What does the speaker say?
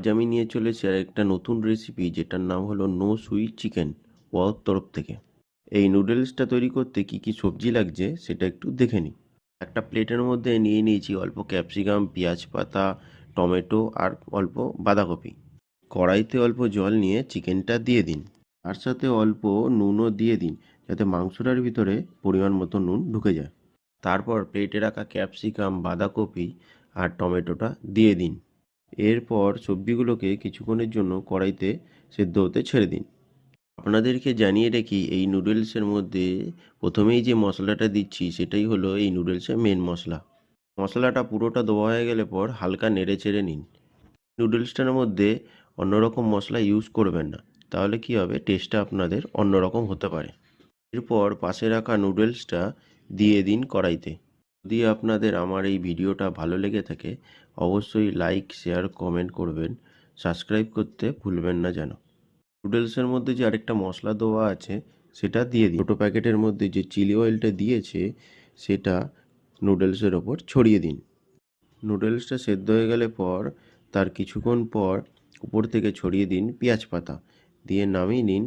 আজ আমি নিয়ে চলেছি আর একটা নতুন রেসিপি, যেটার নাম হলো নো সুই চিকেন ওয়াওর তরফ থেকে। এই নুডলসটা তৈরি করতে কি কি সবজি লাগছে সেটা একটু দেখে নিই। একটা প্লেটের মধ্যে নিয়ে নিয়েছি অল্প ক্যাপসিকাম, পেঁয়াজ পাতা, টমেটো আর অল্প বাঁধাকপি। কড়াইতে অল্প জল নিয়ে চিকেনটা দিয়ে দিন। তার সাথে অল্প নুনও দিয়ে দিন, যাতে মাংসটার ভিতরে পরিমাণ মতো নুন ঢুকে যায়। তারপর প্লেটে রাখা ক্যাপসিকাম, বাঁধাকপি আর টমেটোটা দিয়ে দিন। এরপর সবজিগুলোকে কিছুক্ষণের জন্য কড়াইতে সেদ্ধ হতে ছেড়ে দিন। আপনাদেরকে জানিয়ে রাখি, এই নুডলসের মধ্যে প্রথমেই যে মশলাটা দিচ্ছি সেটাই হলো এই নুডলসের মেন মশলা। মশলাটা পুরোটা দেওয়া হয়ে গেলে পর হালকা নেড়ে চেড়ে নিন। নুডলসটার মধ্যে অন্যরকম মশলা ইউজ করবেন না, তাহলে কি হবে, টেস্টটা আপনাদের অন্যরকম হতে পারে। এরপর পাশে রাখা নুডলসটা দিয়ে দিন কড়াইতে। যদি আপনাদের আমার এই ভিডিওটা ভালো লেগে থাকে, অবশ্যই লাইক, শেয়ার, কমেন্ট করবেন। সাবস্ক্রাইব করতে ভুলবেন না যেন। নুডলসের মধ্যে যে আরেকটা মশলা দেওয়া আছে সেটা দিয়ে দিন। ছোটো প্যাকেটের মধ্যে যে চিলি অয়েলটা দিয়েছে সেটা নুডলসের ওপর ছড়িয়ে দিন। নুডলসটা সেদ্ধ হয়ে গেলে পর তার কিছুক্ষণ পর উপর থেকে ছড়িয়ে দিন পেঁয়াজ পাতা, দিয়ে নামিয়ে নিন।